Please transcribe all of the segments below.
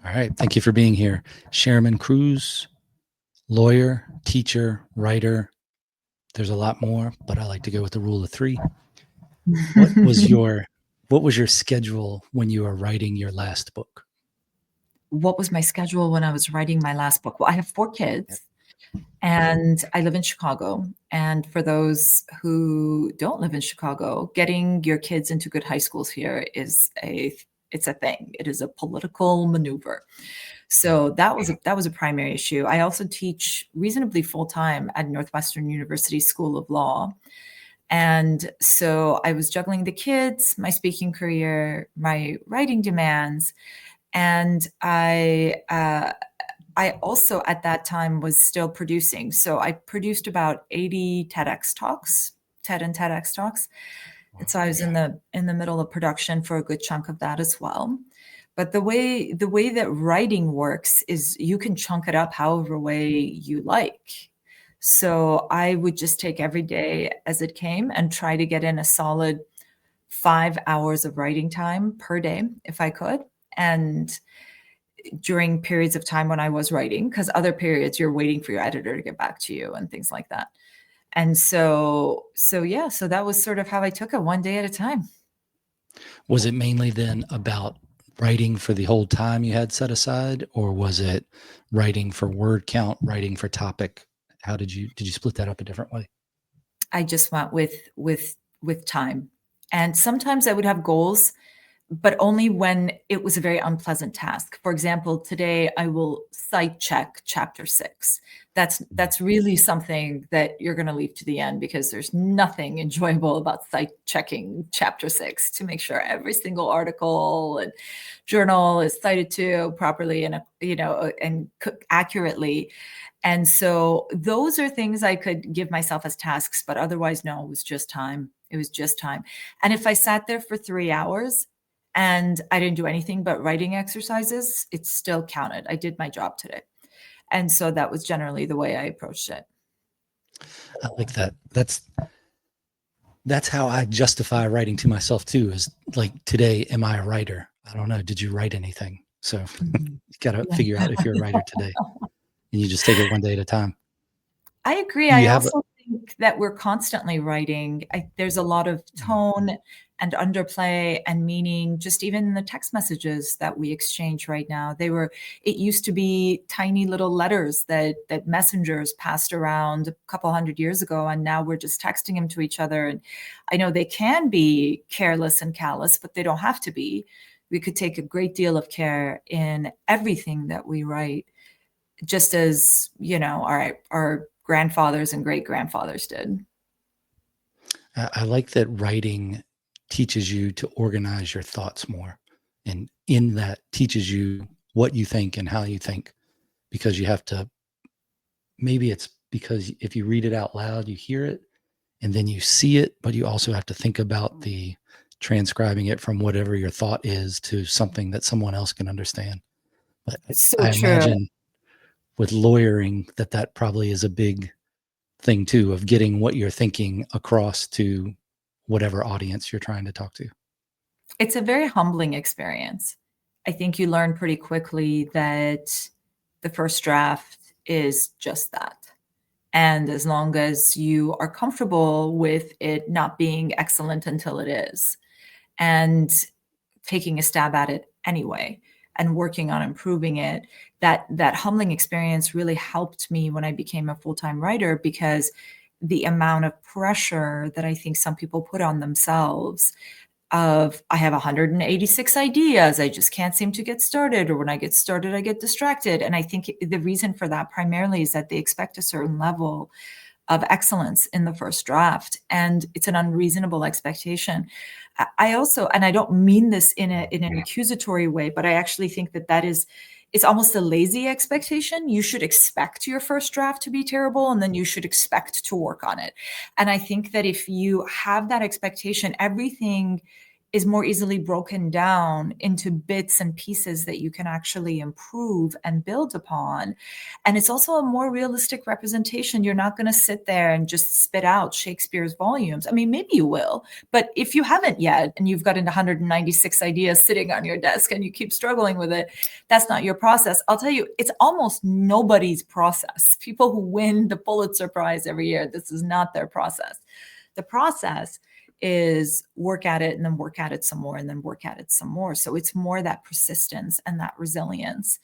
All right. Thank you for being here. Shermin Kruse, lawyer, teacher, writer. There's a lot more, but I like to go with the rule of three. What was your schedule when you were writing your last book? What was my schedule when I was writing my last book? Well, I have 4 kids and I live in Chicago. And for those who don't live in Chicago, getting your kids into good high schools here it's a thing. It is a political maneuver. So that was a primary issue. I also teach reasonably full time at Northwestern University School of Law. And so I was juggling the kids, my speaking career, my writing demands, and I also at that time was still producing. So I produced about 80 TEDx talks, TED and TEDx talks. And so I was in the middle of production for a good chunk of that as well. But the way that writing works is you can chunk it up however way you like. So I would just take every day as it came and try to get in a solid 5 hours of writing time per day if I could. And during periods of time when I was writing, because other periods you're waiting for your editor to get back to you and things like that. And so that was sort of how I took it, one day at a time. Was it mainly then about writing for the whole time you had set aside, or was it writing for word count, writing for topic? How did you split that up a different way? I just went with time. And sometimes I would have goals, but only when it was a very unpleasant task. For example, today I will cite check chapter 6. That's really something that you're going to leave to the end, because there's nothing enjoyable about cite checking chapter 6 to make sure every single article and journal is cited to properly and accurately. And so those are things I could give myself as tasks, but otherwise, no, it was just time. It was just time. And if I sat there for 3 hours and I didn't do anything but writing exercises, it still counted. I did my job today. And so that was generally the way I approached it. I like that. That's how I justify writing to myself too, is like, today, am I a writer? I don't know. Did you write anything? So you got to figure out if you're a writer today, and you just take it one day at a time. I agree. I also think that we're constantly writing. There's a lot of tone and underplay and meaning, just even in the text messages that we exchange right now. It used to be tiny little letters that messengers passed around a couple hundred years ago, and now we're just texting them to each other. And I know they can be careless and callous, but they don't have to be. We could take a great deal of care in everything that we write, just as, our grandfathers and great grandfathers did. I like that writing teaches you to organize your thoughts more, and in that teaches you what you think and how you think, because you have to, maybe it's because if you read it out loud, you hear it and then you see it, but you also have to think about the transcribing it from whatever your thought is to something that someone else can understand. But So I true. imagine with lawyering that probably is a big thing too, of getting what you're thinking across to whatever audience you're trying to talk to. It's a very humbling experience. I think you learn pretty quickly that the first draft is just that. And as long as you are comfortable with it not being excellent until it is, and taking a stab at it anyway and working on improving it, that humbling experience really helped me when I became a full-time writer, because the amount of pressure that I think some people put on themselves of, I have 186 ideas, I just can't seem to get started, or when I get started, I get distracted. And I think the reason for that primarily is that they expect a certain level of excellence in the first draft, and it's an unreasonable expectation. I also, and I don't mean this in an accusatory way, but I actually think it's almost a lazy expectation. You should expect your first draft to be terrible, and then you should expect to work on it. And I think that if you have that expectation, everything is more easily broken down into bits and pieces that you can actually improve and build upon. And it's also a more realistic representation. You're not going to sit there and just spit out Shakespeare's volumes. I mean, maybe you will, but if you haven't yet and you've got into 196 ideas sitting on your desk and you keep struggling with it, that's not your process. I'll tell you, it's almost nobody's process. People who win the Pulitzer Prize every year, this is not their process. The process is work at it and then work at it some more and then work at it some more. So it's more that persistence and that resilience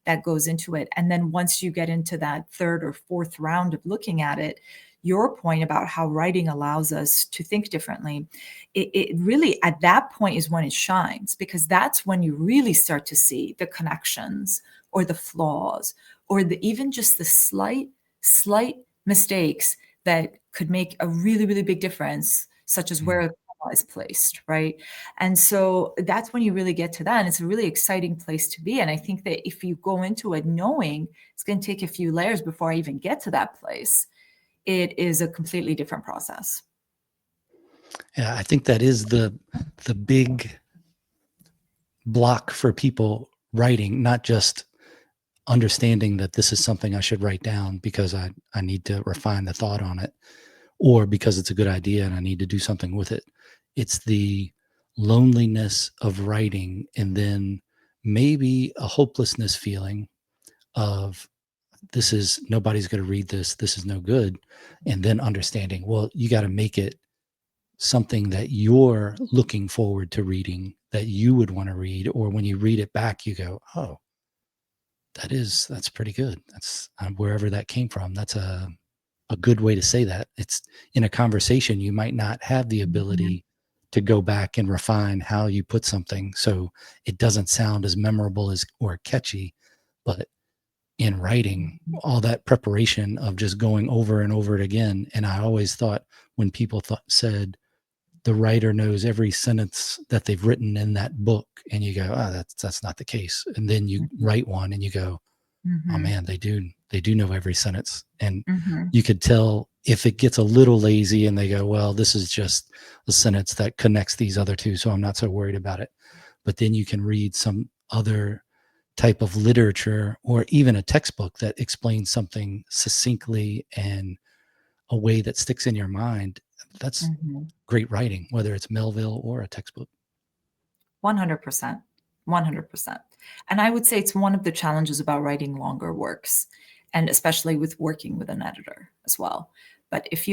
that goes into it. And then once you get into that third or fourth round of looking at it, your point about how writing allows us to think differently, it really at that point is when it shines, because that's when you really start to see the connections or the flaws or even just the slight mistakes that could make a really, really big difference, such as where a comma is placed, right? And so that's when you really get to that. And it's a really exciting place to be. And I think that if you go into it knowing it's going to take a few layers before I even get to that place, it is a completely different process. Yeah, I think that is the big block for people writing, not just understanding that this is something I should write down because I need to refine the thought on it, or because it's a good idea and I need to do something with it. It's the loneliness of writing, and then maybe a hopelessness feeling of nobody's going to read this. This is no good. And then understanding, well, you got to make it something that you're looking forward to reading, that you would want to read. Or when you read it back, you go, oh, that's pretty good. That's wherever that came from. That's a good way to say that. It's in a conversation, you might not have the ability to go back and refine how you put something so it doesn't sound as memorable as or catchy. But in writing, all that preparation of just going over and over it again. And I always thought when people said the writer knows every sentence that they've written in that book, and you go, oh, that's not the case. And then you write one and you go, oh man, they do know every sentence. And you could tell if it gets a little lazy and they go, well, this is just a sentence that connects these other two, so I'm not so worried about it. But then you can read some other type of literature or even a textbook that explains something succinctly and a way that sticks in your mind. That's great writing, whether it's Melville or a textbook. 100%. 100%. And I would say it's one of the challenges about writing longer works, and especially with working with an editor as well. But if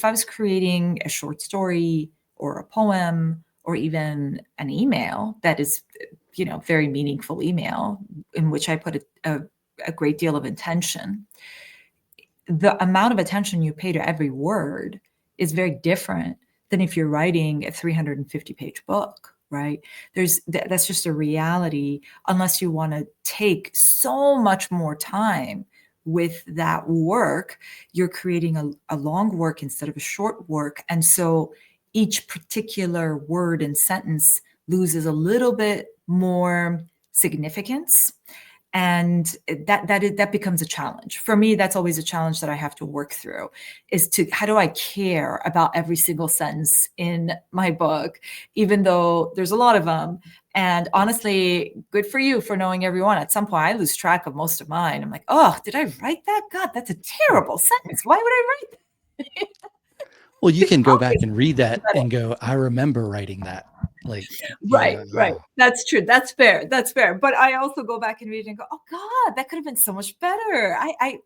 I was creating a short story or a poem or even an email that is, very meaningful email in which I put a great deal of intention, the amount of attention you pay to every word is very different than if you're writing a 350-page book, right? That's just a reality, unless you want to take so much more time with that work. You're creating a long work instead of a short work. And so each particular word and sentence loses a little bit more significance. And that becomes a challenge. For me, that's always a challenge that I have to work through, is how do I care about every single sentence in my book, even though there's a lot of them. And honestly, good for you for knowing everyone. At some point, I lose track of most of mine. I'm like, oh, did I write that? God, that's a terrible sentence. Why would I write that? Well, you can go back and read that and go, I remember writing that. Right. That's true. That's fair. But I also go back and read and go, oh God, that could have been so much better. I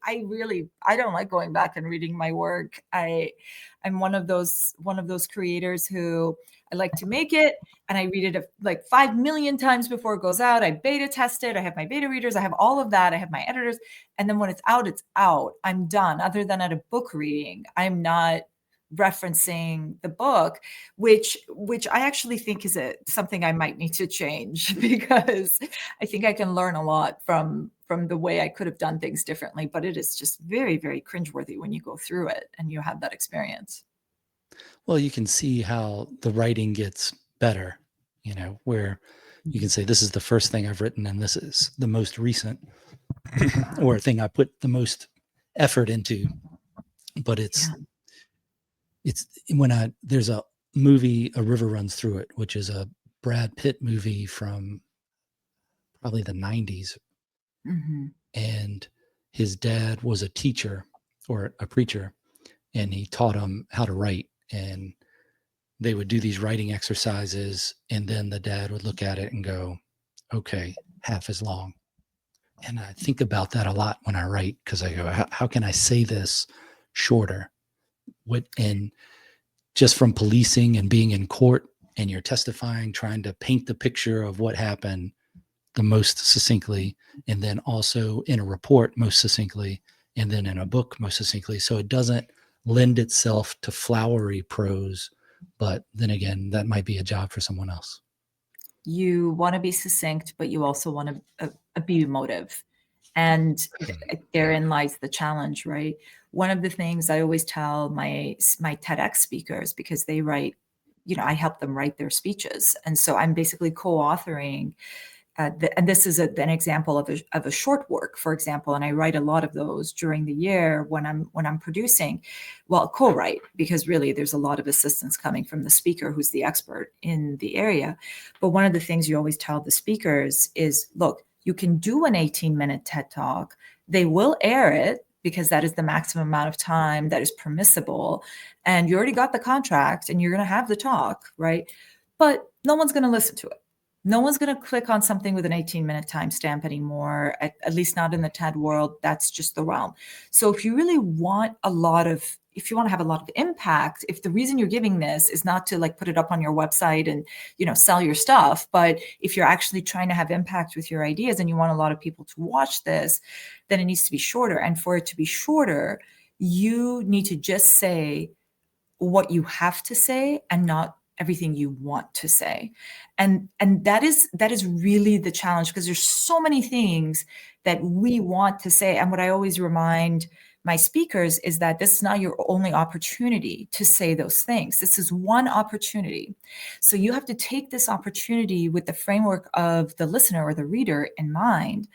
don't like going back and reading my work. I'm one of those creators who I like to make it and I read it like 5 million times before it goes out. I beta test it. I have my beta readers. I have all of that. I have my editors. And then when it's out, it's out. I'm done. Other than at a book reading, I'm not referencing the book, which I actually think is something I might need to change, because I think I can learn a lot from the way I could have done things differently. But it is just very, very cringeworthy when you go through it and you have that experience. Well, you can see how the writing gets better, where you can say, this is the first thing I've written and this is the most recent or a thing I put the most effort into. But it's when there's a movie A River Runs Through It, which is a Brad Pitt movie from probably the 90s. Mhm. And his dad was a teacher or a preacher, and he taught him how to write. And they would do these writing exercises, and then the dad would look at it and go, okay, half as long. And I think about that a lot when I write, because I go, how can I say this shorter? And just from policing and being in court and you're testifying, trying to paint the picture of what happened the most succinctly, and then also in a report most succinctly, and then in a book most succinctly. So it doesn't lend itself to flowery prose, but then again, that might be a job for someone else. You want to be succinct, but you also want to be emotive. And therein lies the challenge, right? One of the things I always tell my TEDx speakers, because they write, I help them write their speeches. And so I'm basically co-authoring and this is an example of a short work, for example, and I write a lot of those during the year when I'm producing. Well, co-write, because really there's a lot of assistance coming from the speaker who's the expert in the area. But one of the things you always tell the speakers is, look, you can do an 18-minute TED Talk. They will air it because that is the maximum amount of time that is permissible. And you already got the contract and you're going to have the talk, right? But no one's going to listen to it. No one's going to click on something with an 18-minute timestamp anymore, at least not in the TED world. That's just the realm. So if you really want if you want to have a lot of impact, if the reason you're giving this is not to like put it up on your website and, sell your stuff, but if you're actually trying to have impact with your ideas and you want a lot of people to watch this, then it needs to be shorter. And for it to be shorter, you need to just say what you have to say and not everything you want to say. And that is really the challenge, because there's so many things that we want to say. And what I always remind my speakers is that this is not your only opportunity to say those things. This is one opportunity. So you have to take this opportunity with the framework of the listener or the reader in mind,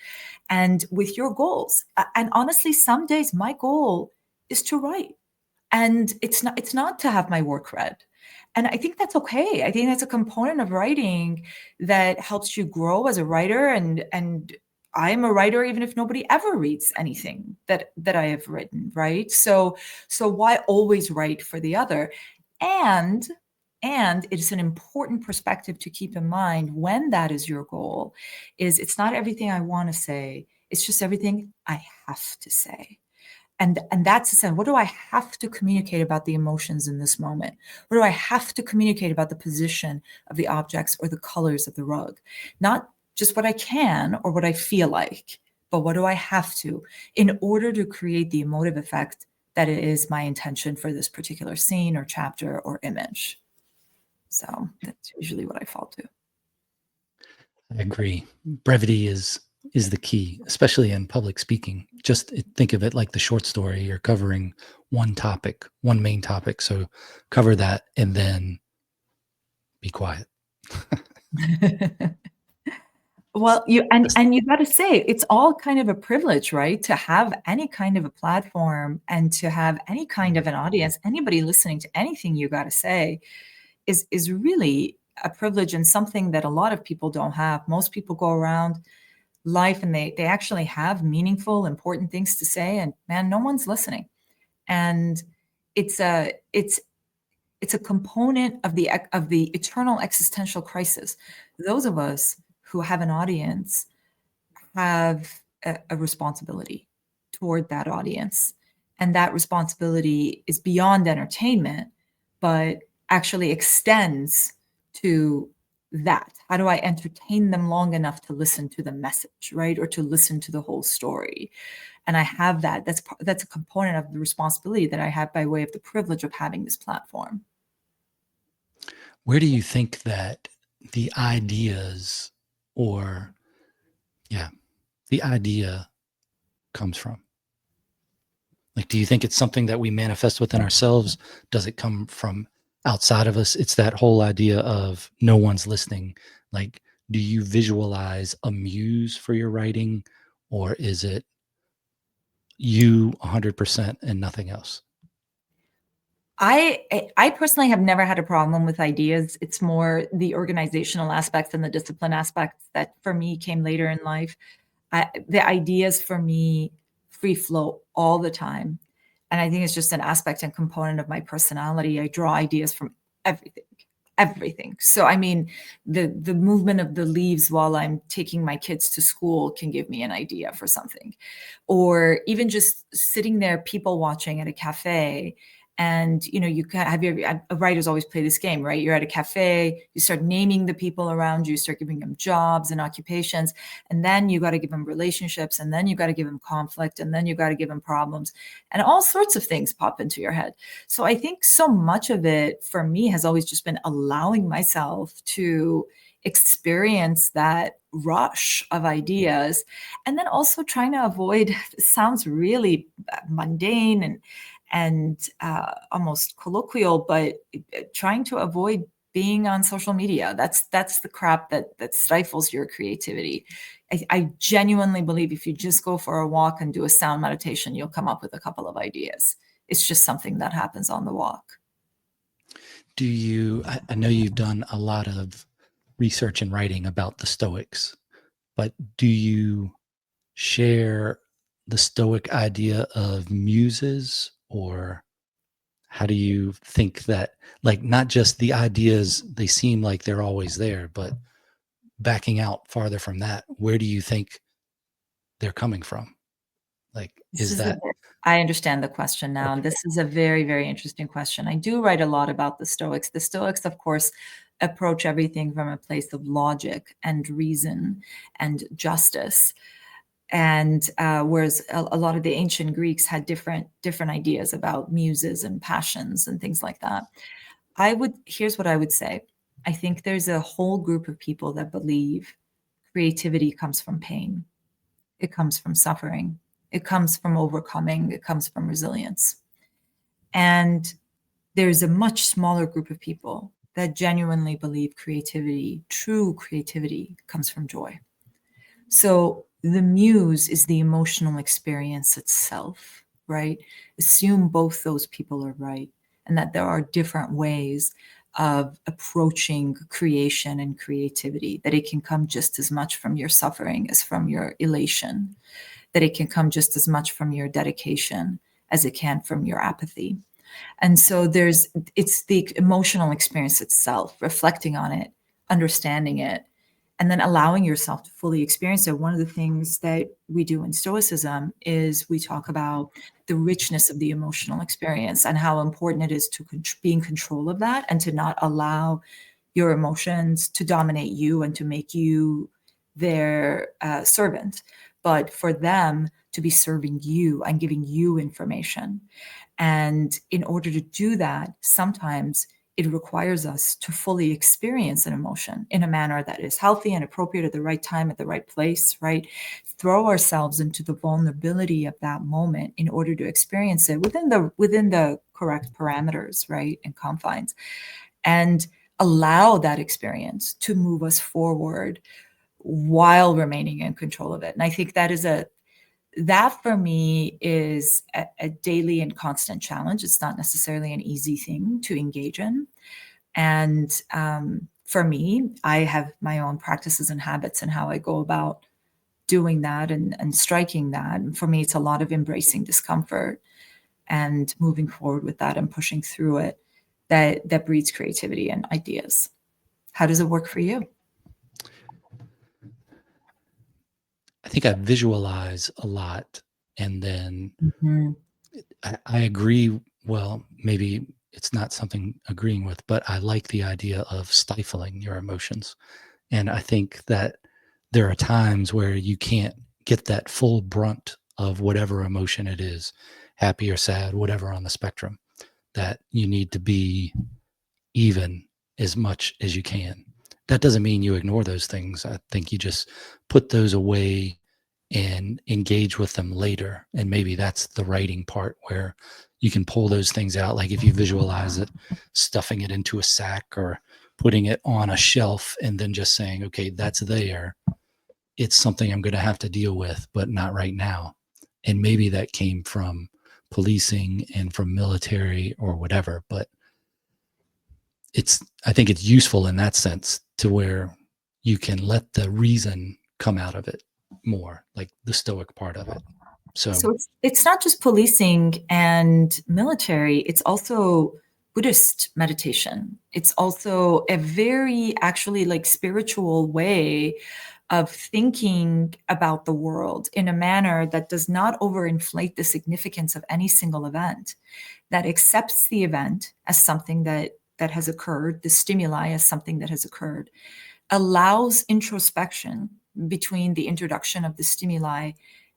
and with your goals. And honestly, some days my goal is to write. And it's not to have my work read. And I think that's okay. I think that's a component of writing that helps you grow as a writer. And I'm a writer even if nobody ever reads anything that I have written, right? So why always write for the other? And it's an important perspective to keep in mind when that is your goal, is it's not everything I want to say, it's just everything I have to say. And that's the sense. What do I have to communicate about the emotions in this moment? What do I have to communicate about the position of the objects or the colors of the rug? Not just what I can or what I feel like, but what do I have to in order to create the emotive effect that it is my intention for this particular scene or chapter or image. So that's usually what I fall to. I agree. Brevity is the key, especially in public speaking. Just think of it like the short story. You're covering one topic, one main topic. So cover that and then be quiet. Well, you got to say, it's all kind of a privilege, right? To have any kind of a platform and to have any kind of an audience, anybody listening to anything you got to say is really a privilege, and something that a lot of people don't have. Most people go around life and they actually have meaningful, important things to say, and man, no one's listening. And it's a component of the eternal existential crisis. Those of us who have an audience have a responsibility toward that audience. And that responsibility is beyond entertainment, but actually extends to that. How do I entertain them long enough to listen to the message, right? Or to listen to the whole story? And I have that. That's a component of the responsibility that I have by way of the privilege of having this platform. Where do you think that the ideas or, the idea comes from? Like, do you think it's something that we manifest within ourselves? Does it come from outside of us? It's that whole idea of no one's listening. Like, do you visualize a muse for your writing, or is it you 100% and nothing else? I personally have never had a problem with ideas. It's more the organizational aspects and the discipline aspects that for me came later in life. The ideas for me free flow all the time. And I think it's just an aspect and component of my personality. I draw ideas from everything, everything. So, I mean, the movement of the leaves while I'm taking my kids to school can give me an idea for something. Or even just sitting there, people watching at a cafe. And you can have your writers always play this game, right? You're at a cafe, you start naming the people around you, start giving them jobs and occupations, and then you got to give them relationships, and then you got to give them conflict, and then you got to give them problems, and all sorts of things pop into your head. So I think so much of it for me has always just been allowing myself to experience that rush of ideas, and then also trying to avoid, it sounds really mundane and almost colloquial, but trying to avoid being on social media. That's the crap that stifles your creativity. I genuinely believe if you just go for a walk and do a sound meditation, you'll come up with a couple of ideas. It's just something that happens on the walk. I know you've done a lot of research and writing about the Stoics, but do you share the Stoic idea of muses, or how do you think that, like, not just the ideas, they seem like they're always there, but backing out farther from that, where do you think they're coming from? Like, This is is a that bit I understand the question now, and okay? this is a very, very interesting question. I do write a lot about the Stoics. The Stoics, of course, approach everything from a place of logic and reason and justice. And whereas a lot of the ancient Greeks had different ideas about muses and passions and things like that. Here's what I would say. I think there's a whole group of people that believe creativity comes from pain. It comes from suffering. It comes from overcoming. It comes from resilience. And there's a much smaller group of people that genuinely believe creativity, true creativity, comes from joy. So the muse is the emotional experience itself, right? Assume both those people are right, and that there are different ways of approaching creation and creativity, that it can come just as much from your suffering as from your elation, that it can come just as much from your dedication as it can from your apathy. And so it's the emotional experience itself, reflecting on it, understanding it, and then allowing yourself to fully experience it. One of the things that we do in Stoicism is we talk about the richness of the emotional experience and how important it is to be in control of that and to not allow your emotions to dominate you and to make you their servant, but for them to be serving you and giving you information. And in order to do that, sometimes it requires us to fully experience an emotion in a manner that is healthy and appropriate at the right time, at the right place, right? Throw ourselves into the vulnerability of that moment in order to experience it within the correct parameters, right? And confines. And allow that experience to move us forward while remaining in control of it. And I think that for me is a daily and constant challenge. It's not necessarily an easy thing to engage in. And for me, I have my own practices and habits and how I go about doing that and striking that. And for me, it's a lot of embracing discomfort and moving forward with that and pushing through it that breeds creativity and ideas. How does it work for you? I think I visualize a lot, and then Mhm. I agree. Well, maybe it's not something agreeing with, but I like the idea of stifling your emotions. And I think that there are times where you can't get that full brunt of whatever emotion it is, happy or sad, whatever on the spectrum, that you need to be even as much as you can. That doesn't mean you ignore those things. I think you just put those away and engage with them later. And maybe that's the writing part where you can pull those things out. Like if you visualize it, stuffing it into a sack or putting it on a shelf and then just saying, okay, that's there. It's something I'm going to have to deal with, but not right now. And maybe that came from policing and from military or whatever. But I think it's useful in that sense, to where you can let the reason come out of it more, like the stoic part of it. So it's not just policing and military, it's also Buddhist meditation. It's also a very actually like spiritual way of thinking about the world in a manner that does not overinflate the significance of any single event, that accepts the event as something that has occurred, the stimuli as something that has occurred, allows introspection between the introduction of the stimuli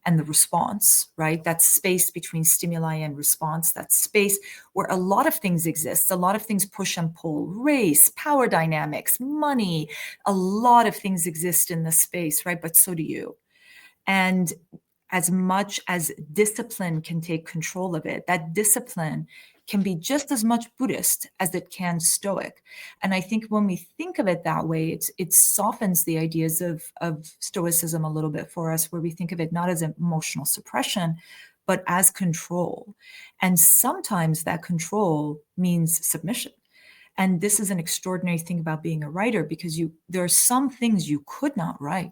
and the response, right? That space between stimuli and response, that space where a lot of things exist, a lot of things push and pull, race, power dynamics, money, a lot of things exist in this space, right? But so do you. And as much as discipline can take control of it, that discipline can be just as much Buddhist as it can Stoic. And I think when we think of it that way, it softens the ideas of Stoicism a little bit for us, where we think of it not as emotional suppression, but as control. And sometimes that control means submission. And this is an extraordinary thing about being a writer, because there are some things you could not write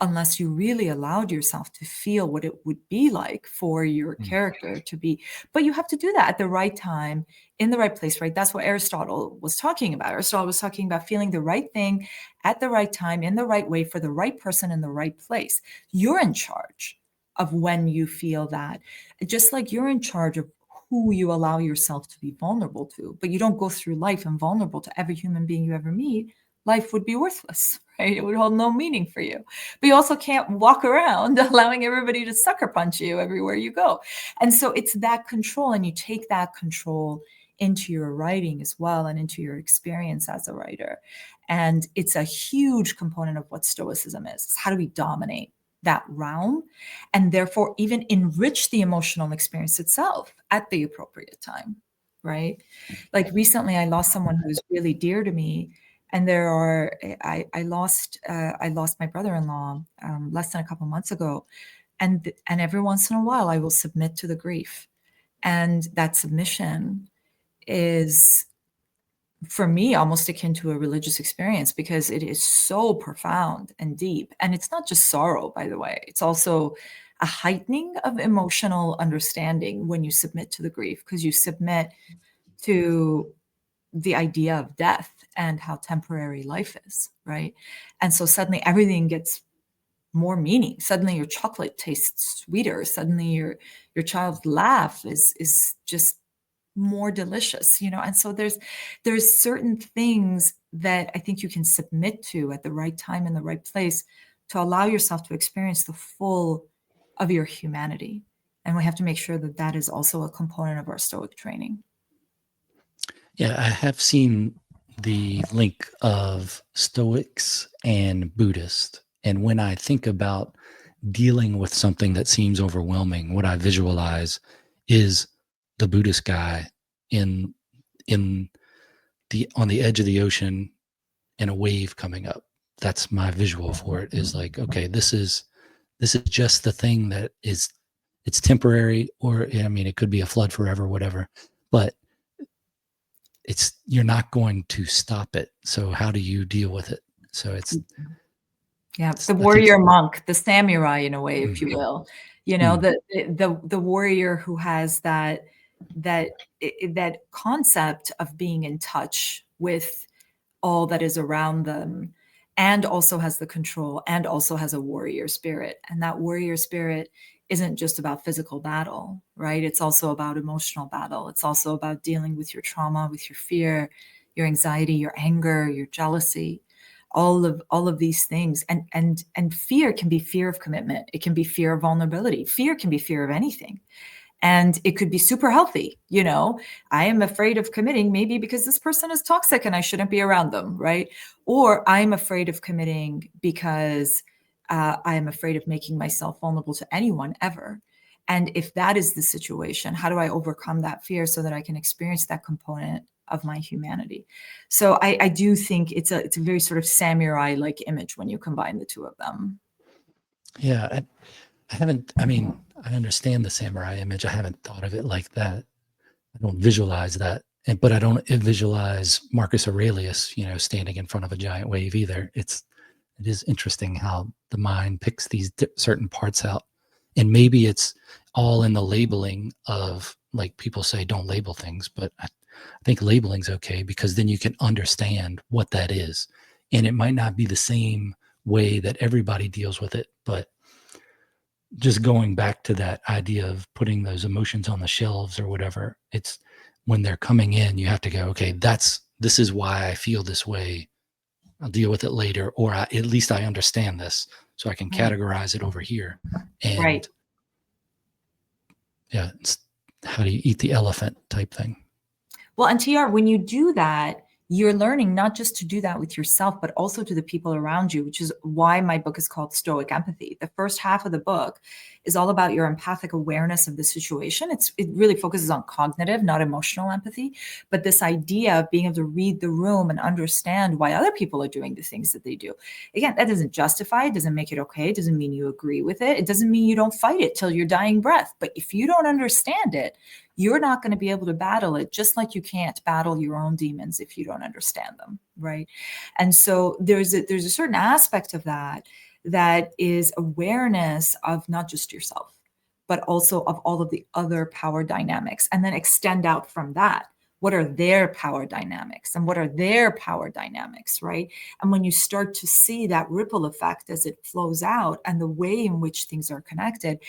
unless you really allowed yourself to feel what it would be like for your character to be. But you have to do that at the right time, in the right place, right? That's what Aristotle was talking about. Aristotle was talking about feeling the right thing at the right time, in the right way, for the right person in the right place. You're in charge of when you feel that, just like you're in charge of who you allow yourself to be vulnerable to. But you don't go through life invulnerable to every human being you ever meet. Life would be worthless, right? It would hold no meaning for you. But you also can't walk around allowing everybody to sucker punch you everywhere you go. And so it's that control, and you take that control into your writing as well, and into your experience as a writer. And it's a huge component of what Stoicism is. How do we dominate that realm, and therefore even enrich the emotional experience itself at the appropriate time, right? Like recently, I lost someone who was really dear to me, and I lost my brother-in-law less than a couple months ago, and every once in a while I will submit to the grief, and that submission is, for me, almost akin to a religious experience, because it is so profound and deep. And it's not just sorrow, by the way, it's also a heightening of emotional understanding when you submit to the grief, because you submit to the idea of death and how temporary life is, right? And so suddenly everything gets more meaning. Suddenly your chocolate tastes sweeter. Suddenly your child's laugh is just more delicious, and so there's certain things that I think you can submit to at the right time in the right place to allow yourself to experience the full of your humanity. And we have to make sure that that is also a component of our Stoic training. Yeah, I have seen the link of Stoics and Buddhist. And when I think about dealing with something that seems overwhelming, what I visualize is the Buddhist guy in on the edge of the ocean and a wave coming up. That's my visual for it, is like, okay, this is just the thing that it's temporary, or I mean, it could be a flood forever, whatever, but you're not going to stop it. So how do you deal with it? So the warrior monk, the samurai in a way, if you will, Mm. the warrior who has that concept of being in touch with all that is around them, and also has the control, and also has a warrior spirit. And that warrior spirit isn't just about physical battle, right? It's also about emotional battle. It's also about dealing with your trauma, with your fear, your anxiety, your anger, your jealousy, all of these things. And fear can be fear of commitment. It can be fear of vulnerability. Fear can be fear of anything. And it could be super healthy. I am afraid of committing, maybe because this person is toxic and I shouldn't be around them, right? Or I'm afraid of committing because I am afraid of making myself vulnerable to anyone ever. And if that is the situation, how do I overcome that fear so that I can experience that component of my humanity? So I do think it's a very sort of samurai-like image when you combine the two of them. Yeah. I mean, I understand the samurai image. I haven't thought of it like that. I don't visualize that. But I don't visualize Marcus Aurelius, standing in front of a giant wave either. It is interesting how the mind picks these certain parts out. And maybe it's all in the labeling of, like, people say, don't label things, but I think labeling's okay, because then you can understand what that is. And it might not be the same way that everybody deals with it, but just going back to that idea of putting those emotions on the shelves or whatever, it's when they're coming in, you have to go, okay, this is why I feel this way. I'll deal with it later, or at least I understand this, so I can categorize it over here. And Right. yeah, it's how do you eat the elephant type thing. Well, and TR, when you do that, you're learning not just to do that with yourself, but also to the people around you, which is why my book is called Stoic Empathy. The first half of the book is all about your empathic awareness of the situation. It really focuses on cognitive, not emotional empathy. But this idea of being able to read the room and understand why other people are doing the things that they do. Again, that doesn't justify it, doesn't make it okay. It doesn't mean you agree with it. It doesn't mean you don't fight it till your dying breath. But if you don't understand it, you're not going to be able to battle it, just like you can't battle your own demons if you don't understand them, right? And so there's a certain aspect of that is awareness of not just yourself, but also of all of the other power dynamics, and then extend out from that. What are their power dynamics, and what are their power dynamics, right? And when you start to see that ripple effect as it flows out and the way in which things are connected,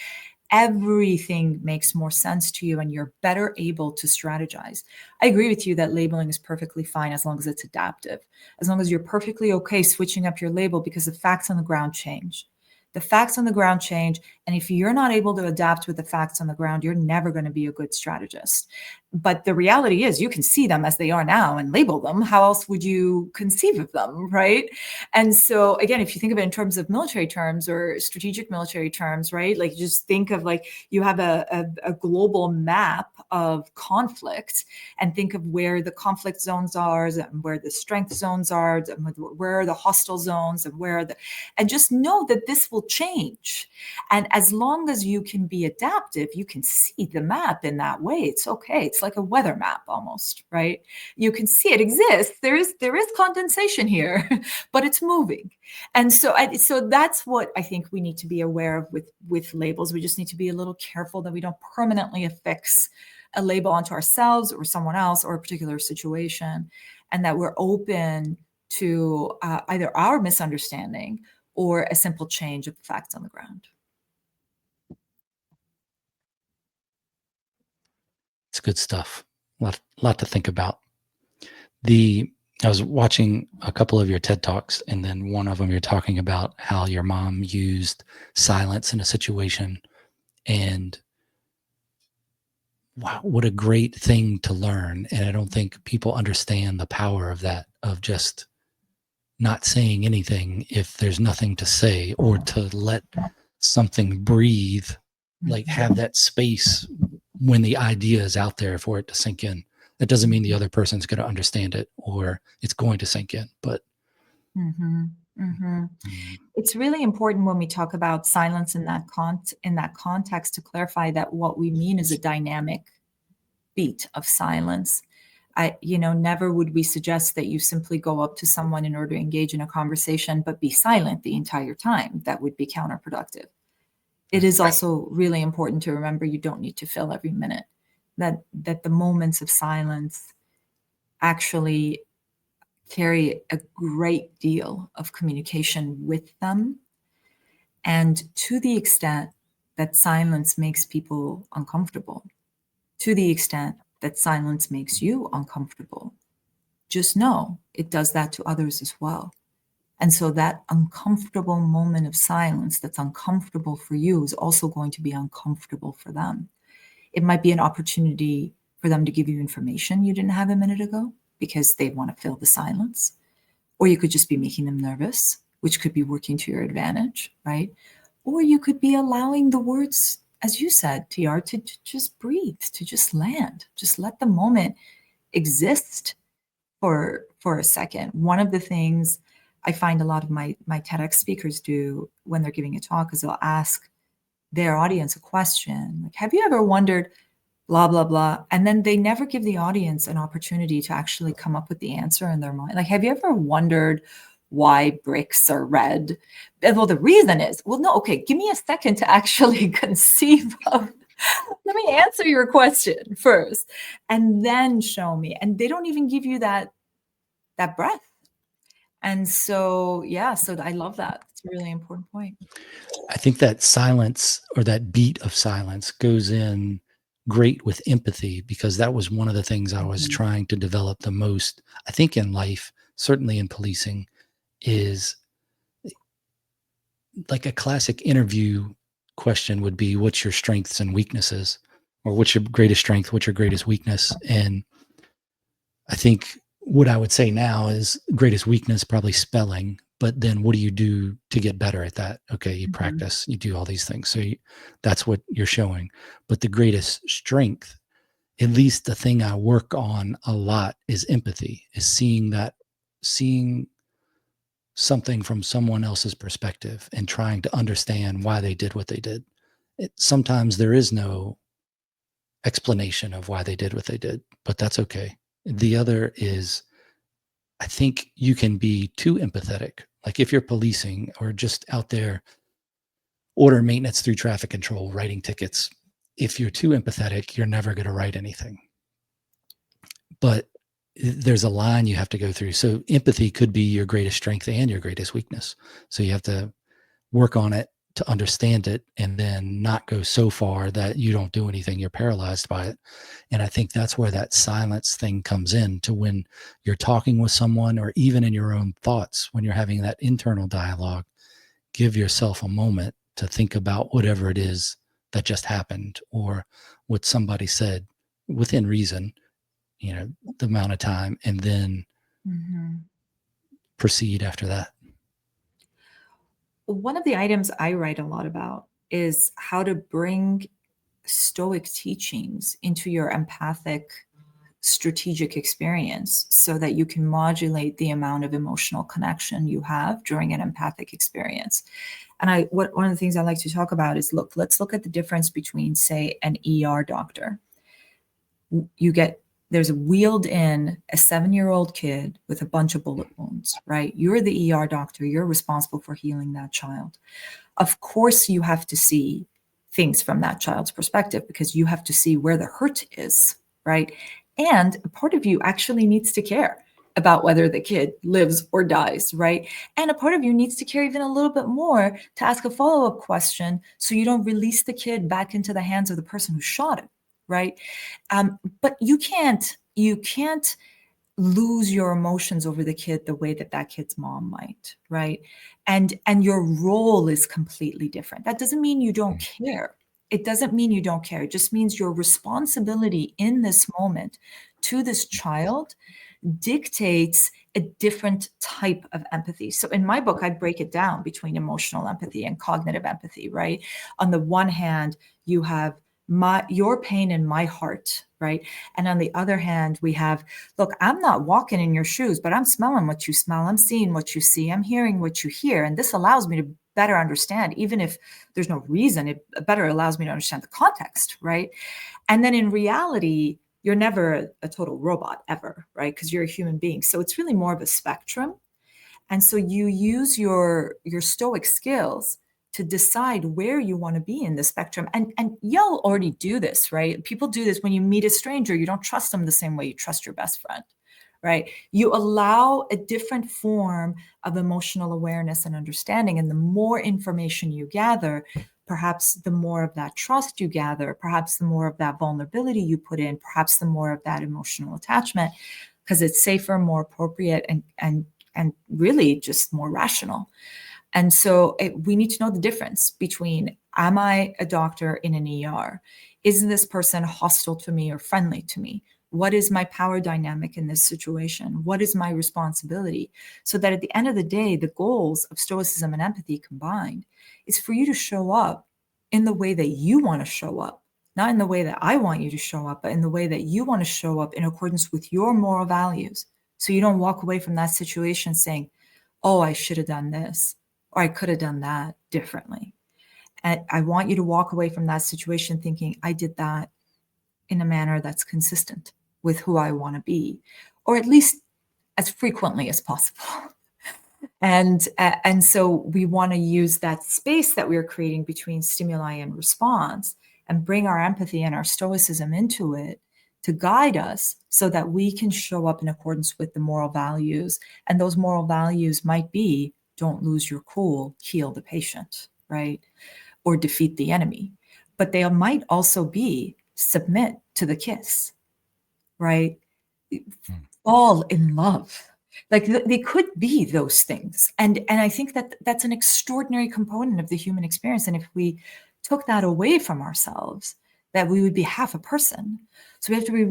everything makes more sense to you and you're better able to strategize. I agree with you that labeling is perfectly fine as long as it's adaptive, as long as you're perfectly okay switching up your label, because the facts on the ground change. The facts on the ground change. And if you're not able to adapt with the facts on the ground, you're never going to be a good strategist. But the reality is you can see them as they are now and label them. How else would you conceive of them, right? And so again, if you think of it in terms of military terms or strategic military terms, right? Like just think of like you have a global map of conflict, and think of where the conflict zones are and where the strength zones are, and where are the hostile zones and and just know that this will change. And as long as you can be adaptive, you can see the map in that way. It's okay. It's like a weather map almost, right? You can see it exists. There is condensation here, but it's moving. And so that's what I think we need to be aware of with labels. We just need to be a little careful that we don't permanently affix a label onto ourselves or someone else or a particular situation, and that we're open to either our misunderstanding or a simple change of the facts on the ground. It's good stuff. Lot to think about. I was watching a couple of your TED Talks, and then one of them you're talking about how your mom used silence in a situation, and wow, what a great thing to learn. And I don't think people understand the power of that, of just not saying anything if there's nothing to say, or to let something breathe, like have that space when the idea is out there for it to sink in. That doesn't mean the other person's going to understand it or it's going to sink in, but it's really important when we talk about silence in that context to clarify that what we mean is a dynamic beat of silence. Never would we suggest that you simply go up to someone in order to engage in a conversation, but be silent the entire time. That would be counterproductive. It is also really important to remember you don't need to fill every minute, that the moments of silence actually carry a great deal of communication with them. And to the extent that silence makes people uncomfortable, to the extent that silence makes you uncomfortable, just know it does that to others as well. And so that uncomfortable moment of silence that's uncomfortable for you is also going to be uncomfortable for them. It might be an opportunity for them to give you information you didn't have a minute ago because they want to fill the silence. Or you could just be making them nervous, which could be working to your advantage, right? Or you could be allowing the words, as you said, TR, to just breathe, to just land, just let the moment exist for a second. One of the things I find a lot of my TEDx speakers do when they're giving a talk is they'll ask their audience a question, like, have you ever wondered blah, blah, blah. And then they never give the audience an opportunity to actually come up with the answer in their mind. Like, have you ever wondered why bricks are red? Well, the reason is, well, no, okay, give me a second to actually conceive of, let me answer your question first, and then show me. And they don't even give you that breath. And so, yeah, so I love that. It's a really important point. I think that silence, or that beat of silence, goes in great with empathy, because that was one of the things I was trying to develop the most, I think, in life, certainly in policing, is like a classic interview question would be, what's your strengths and weaknesses? Or what's your greatest strength? What's your greatest weakness? And I think what I would say now is greatest weakness, probably spelling. But then what do you do to get better at that? Okay, you practice, you do all these things. So that's what you're showing. But the greatest strength, at least the thing I work on a lot, is empathy, is seeing something from someone else's perspective and trying to understand why they did what they did. Sometimes there is no explanation of why they did what they did, but that's okay. The other is, I think you can be too empathetic. Like if you're policing or just out there order maintenance through traffic control, writing tickets, if you're too empathetic, you're never going to write anything. But there's a line you have to go through. So empathy could be your greatest strength and your greatest weakness. So you have to work on it to understand it, and then not go so far that you don't do anything, you're paralyzed by it. And I think that's where that silence thing comes in, to when you're talking with someone, or even in your own thoughts, when you're having that internal dialogue, give yourself a moment to think about whatever it is that just happened, or what somebody said within reason, the amount of time, and then proceed after that. One of the items I write a lot about is how to bring Stoic teachings into your empathic strategic experience, so that you can modulate the amount of emotional connection you have during an empathic experience. And one of the things I like to talk about is, let's look at the difference between, say, an ER doctor. There's wheeled in a 7-year-old kid with a bunch of bullet wounds, right? You're the ER doctor. You're responsible for healing that child. Of course, you have to see things from that child's perspective, because you have to see where the hurt is, right? And a part of you actually needs to care about whether the kid lives or dies, right? And a part of you needs to care even a little bit more to ask a follow-up question, so you don't release the kid back into the hands of the person who shot him, right? But you can't lose your emotions over the kid the way that kid's mom might, right? And your role is completely different. That doesn't mean you don't care. It doesn't mean you don't care. It just means your responsibility in this moment to this child dictates a different type of empathy. So in my book, I break it down between emotional empathy and cognitive empathy, right? On the one hand, you have your pain in my heart, right? And on the other hand, we have, look, I'm not walking in your shoes, but I'm smelling what you smell. I'm seeing what you see. I'm hearing what you hear. And this allows me to better understand, even if there's no reason, it better allows me to understand the context, right? And then in reality, you're never a total robot ever, right? Because you're a human being. So it's really more of a spectrum. And so you use your Stoic skills to decide where you want to be in the spectrum. And y'all already do this, right? People do this when you meet a stranger. You don't trust them the same way you trust your best friend, right? You allow a different form of emotional awareness and understanding. And the more information you gather, perhaps the more of that trust you gather, perhaps the more of that vulnerability you put in, perhaps the more of that emotional attachment, because it's safer, more appropriate, and really just more rational. And so we need to know the difference between, am I a doctor in an ER? Is this person hostile to me or friendly to me? What is my power dynamic in this situation? What is my responsibility? So that at the end of the day, the goals of Stoicism and empathy combined is for you to show up in the way that you want to show up, not in the way that I want you to show up, but in the way that you want to show up in accordance with your moral values. So you don't walk away from that situation saying, oh, I should have done this, or I could have done that differently. And I want you to walk away from that situation thinking, I did that in a manner that's consistent with who I want to be, or at least as frequently as possible. And so we want to use that space that we're creating between stimuli and response and bring our empathy and our stoicism into it to guide us so that we can show up in accordance with the moral values. And those moral values might be, don't lose your cool, heal the patient, right? Or defeat the enemy. But they might also be, submit to the kiss, right? Fall in love. Like they could be those things. And I think that that's an extraordinary component of the human experience. And if we took that away from ourselves, that we would be half a person. So we have to be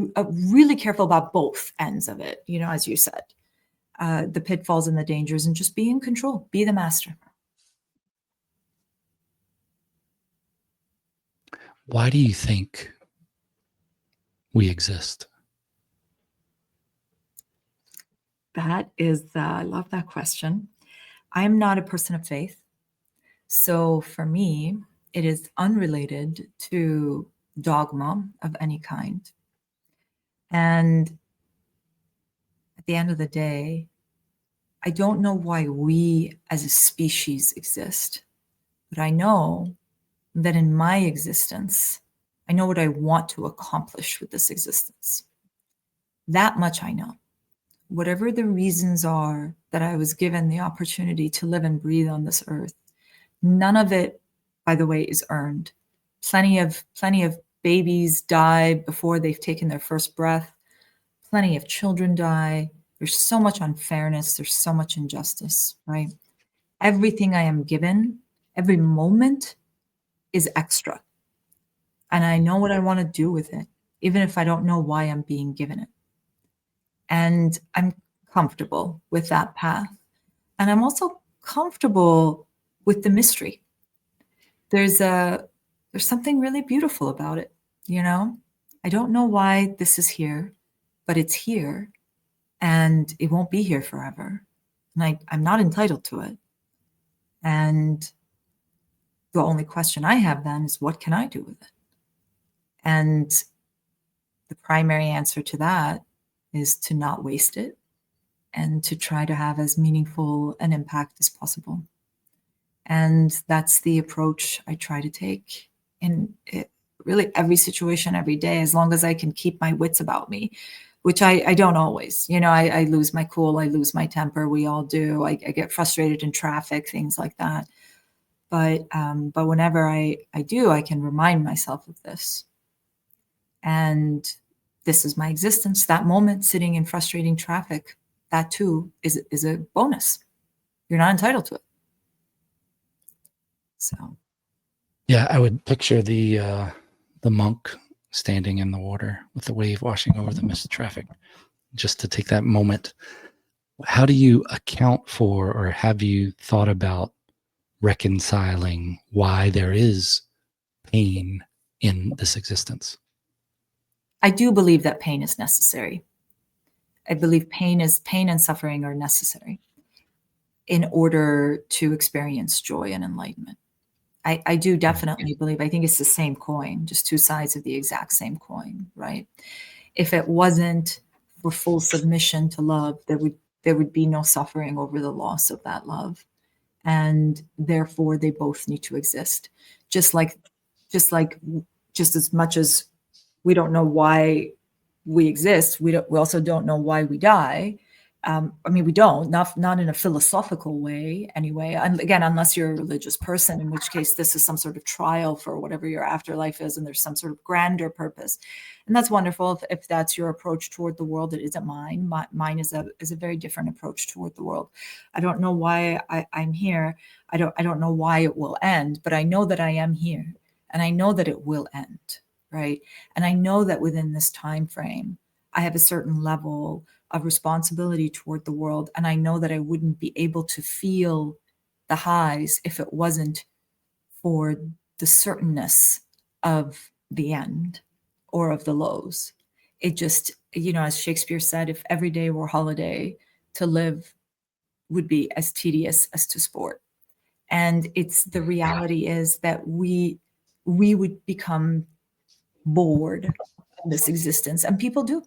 really careful about both ends of it, as you said, the pitfalls and the dangers, and just be in control, be the master. Why do you think we exist? That is, I love that question. I'm not a person of faith. So for me, it is unrelated to dogma of any kind. And at the end of the day, I don't know why we as a species exist, but I know that in my existence, I know what I want to accomplish with this existence. That much I know. Whatever the reasons are that I was given the opportunity to live and breathe on this earth, none of it, by the way, is earned. Plenty of babies die before they've taken their first breath. Plenty of children die. There's so much unfairness. There's so much injustice, right? Everything I am given, every moment is extra. And I know what I want to do with it, even if I don't know why I'm being given it. And I'm comfortable with that path. And I'm also comfortable with the mystery. There's something really beautiful about it, I don't know why this is here, but it's here and it won't be here forever. And I'm not entitled to it. And the only question I have then is, what can I do with it? And the primary answer to that is to not waste it and to try to have as meaningful an impact as possible. And that's the approach I try to take in really every situation, every day, as long as I can keep my wits about me, which I don't always. I lose my cool, I lose my temper. We all do. I get frustrated in traffic, things like that. But whenever I do, I can remind myself of this. And this is my existence. That moment sitting in frustrating traffic, that too is a bonus. You're not entitled to it. So, Yeah, I would picture the monk standing in the water with the wave washing over the mist of traffic, just to take that moment. How do you account for, or have you thought about reconciling why there is pain in this existence? I do believe that pain is necessary. I believe pain and suffering are necessary in order to experience joy and enlightenment. I do definitely believe, I think it's the same coin, just two sides of the exact same coin, right? If it wasn't for full submission to love, there would be no suffering over the loss of that love. And therefore they both need to exist. Just as much as we don't know why we exist, we also don't know why we die. We don't, not in a philosophical way anyway. And again, unless you're a religious person, in which case this is some sort of trial for whatever your afterlife is, and there's some sort of grander purpose. And that's wonderful if that's your approach toward the world. It isn't mine. Mine is a very different approach toward the world. I don't know why I'm here. I don't know why it will end, but I know that I am here, and I know that it will end, right? And I know that within this time frame, I have a certain level of responsibility toward the world. And I know that I wouldn't be able to feel the highs if it wasn't for the certainness of the end or of the lows. It just, as Shakespeare said, if every day were holiday, to live would be as tedious as to sport. And it's the reality is that we would become bored in this existence, and people do.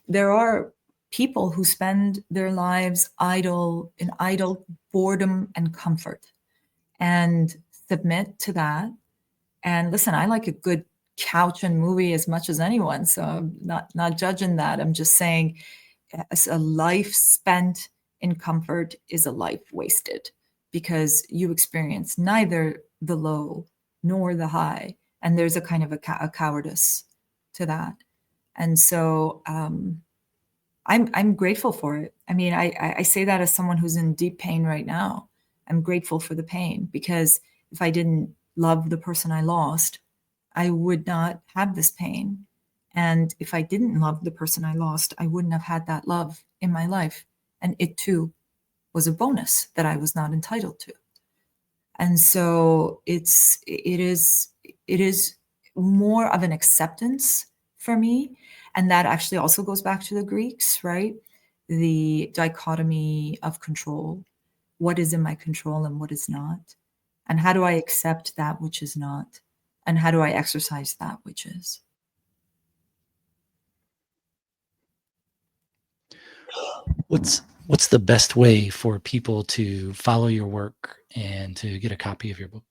There are people who spend their lives idle in idle boredom and comfort and submit to that. And listen, I like a good couch and movie as much as anyone, so I'm not judging that. I'm just saying a life spent in comfort is a life wasted, because you experience neither the low nor the high, and there's a kind of a cowardice to that. And so I'm grateful for it. I mean, I say that as someone who's in deep pain right now. I'm grateful for the pain, because if I didn't love the person I lost, I would not have this pain. And if I didn't love the person I lost, I wouldn't have had that love in my life. And it too was a bonus that I was not entitled to. And so it is more of an acceptance for me. And that actually also goes back to the Greeks, right? The dichotomy of control. What is in my control and what is not? And how do I accept that which is not? And how do I exercise that which is? What's the best way for people to follow your work and to get a copy of your book?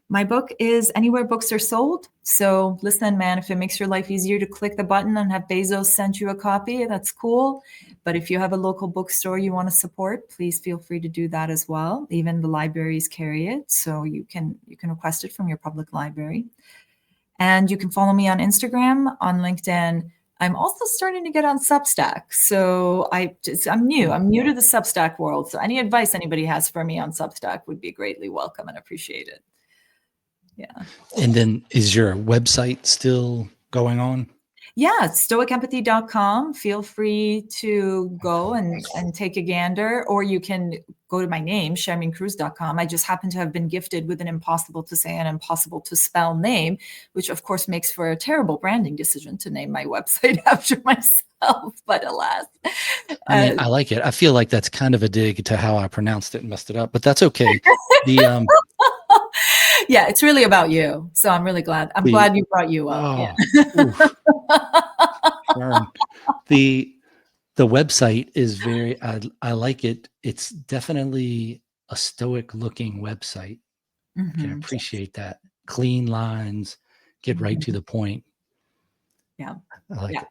My book is anywhere books are sold. So listen, man, if it makes your life easier to click the button and have Bezos send you a copy, that's cool. But if you have a local bookstore you want to support, please feel free to do that as well. Even the libraries carry it, so you can request it from your public library. And you can follow me on Instagram, on LinkedIn. I'm also starting to get on Substack. So I'm new. I'm new to the Substack world. So any advice anybody has for me on Substack would be greatly welcome and appreciated. Yeah. And then is your website still going on? Yeah, stoicempathy.com. Feel free to go and take a gander, or you can go to my name, sherminkruse.com. I just happen to have been gifted with an impossible to say and impossible to spell name, which of course makes for a terrible branding decision to name my website after myself, but alas. I mean, I like it. I feel like that's kind of a dig to how I pronounced it and messed it up, but that's okay. Yeah, it's really about you. So I'm really glad. I'm glad you brought you up. Yeah. The website is very, I like it. It's definitely a stoic looking website. I can appreciate that. Clean lines, get right to the point. Yeah. I like it.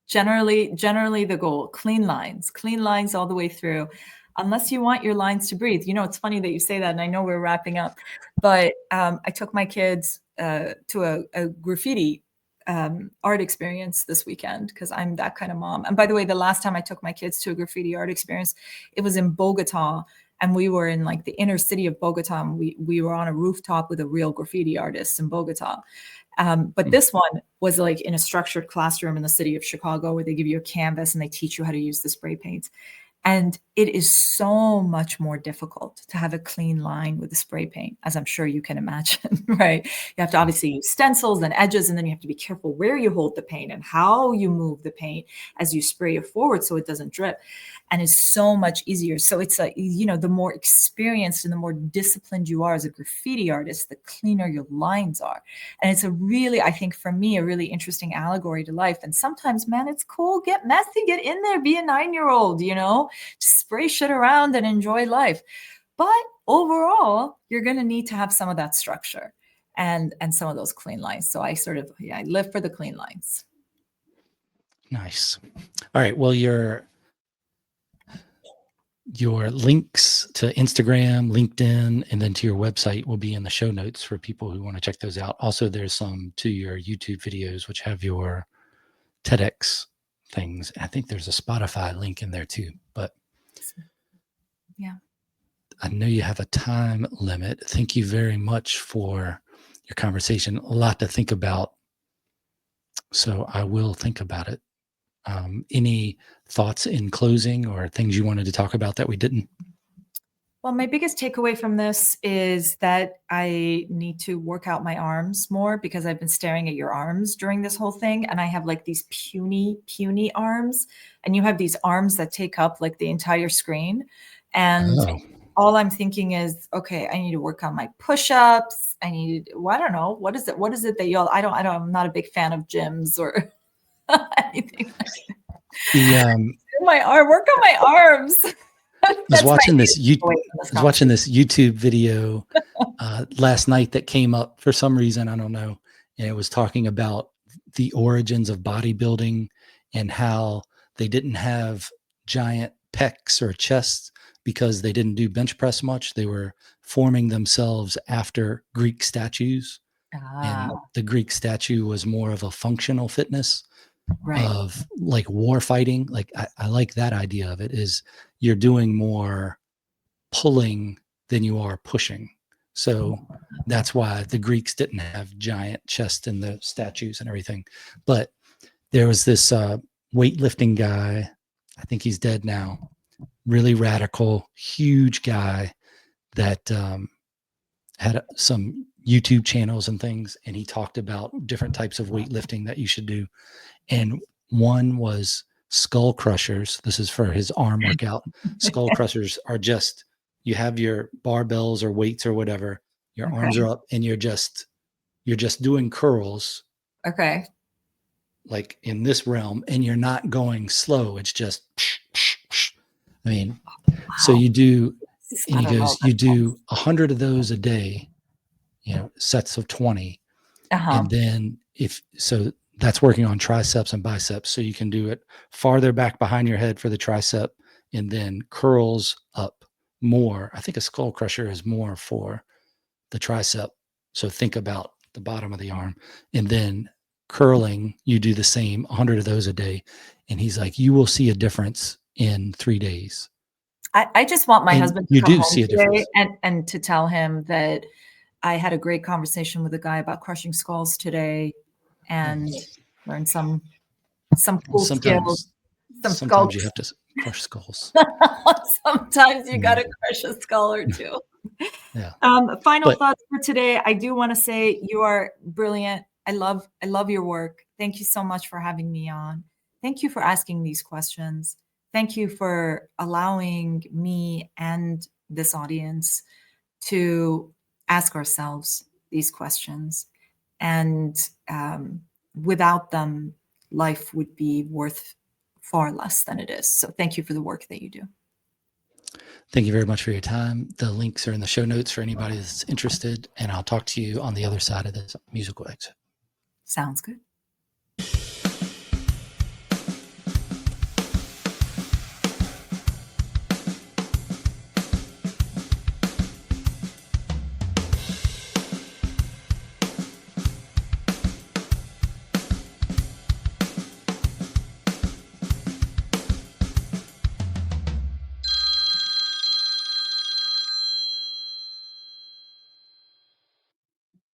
Generally the goal, clean lines all the way through, unless you want your lines to breathe. You know, it's funny that you say that, and I know we're wrapping up, but I took my kids to a graffiti art experience this weekend, because I'm that kind of mom. And by the way, the last time I took my kids to a graffiti art experience, it was in Bogota, and we were in like the inner city of Bogota, and we were on a rooftop with a real graffiti artist in Bogota. But this one was like in a structured classroom in the city of Chicago, where they give you a canvas and they teach you how to use the spray paints. And it is so much more difficult to have a clean line with the spray paint, as I'm sure you can imagine, right? You have to obviously use stencils and edges, and then you have to be careful where you hold the paint and how you move the paint as you spray it forward so it doesn't drip. And it's so much easier. So it's like, you know, the more experienced and the more disciplined you are as a graffiti artist, the cleaner your lines are. And it's a really, I think for me, a really interesting allegory to life. And sometimes, man, it's cool. Get messy, get in there, be a 9-year-old, you know, just spray shit around and enjoy life. But overall, you're going to need to have some of that structure and some of those clean lines. So I I live for the clean lines. Nice. All right. Well, your links to Instagram, LinkedIn, and then to your website will be in the show notes for people who want to check those out. Also, there's some to your YouTube videos, which have your TEDx things. I think there's a Spotify link in there too, but yeah, I know you have a time limit. Thank you very much for your conversation. A lot to think about. So I will think about it. Any thoughts in closing or things you wanted to talk about that we didn't? Well, my biggest takeaway from this is that I need to work out my arms more, because I've been staring at your arms during this whole thing. And I have like these puny arms, and you have these arms that take up like the entire screen. And all I'm thinking is, okay, I need to work on my push-ups. Well, I don't know. What is it that I'm not a big fan of gyms or anything. The Work on my arms. I was That's my watching this takeaway from this conversation. YouTube video last night that came up for some reason, I don't know, and it was talking about the origins of bodybuilding and how they didn't have giant pecs or chests because they didn't do bench press much. They were forming themselves after Greek statues, and Ah, the Greek statue was more of a functional fitness right. of like war fighting. Like I like that idea of it, is you're doing more pulling than you are pushing. So that's why the Greeks didn't have giant chests in the statues and everything. But there was this weightlifting guy, I think he's dead now, really radical, huge guy that had some YouTube channels and things. And he talked about different types of weightlifting that you should do. And one was skull crushers. This is for his arm workout. Skull crushers are just, you have your barbells or weights or whatever, your arms Okay. are up, and you're just doing curls Okay. like in this realm, and you're not going slow. It's just I mean, so Wow. you do, and I he don't know. goes, you do 100 of those a day, sets of 20. Uh-huh. And then that's working on triceps and biceps. So you can do it farther back behind your head for the tricep, and then curls up more. I think a skull crusher is more for the tricep. So think about the bottom of the arm, and then curling, you do the same 100 of those a day. And he's like, you will see a difference in 3 days. I just want my And husband to you come do home see a today difference. and to tell him that I had a great conversation with a guy about crushing skulls today and learned some Well, cool skills, some sometimes you skulks. have to crush skulls. Sometimes you Yeah. gotta crush a skull or two. Yeah. Final But thoughts for today. I do wanna say you are brilliant. I love your work. Thank you so much for having me on. Thank you for asking these questions. Thank you for allowing me and this audience to ask ourselves these questions. And without them, life would be worth far less than it is. So thank you for the work that you do. thank you very much for your time. The links are in the show notes for anybody that's interested, and I'll talk to you on the other side of this musical exit. Sounds good.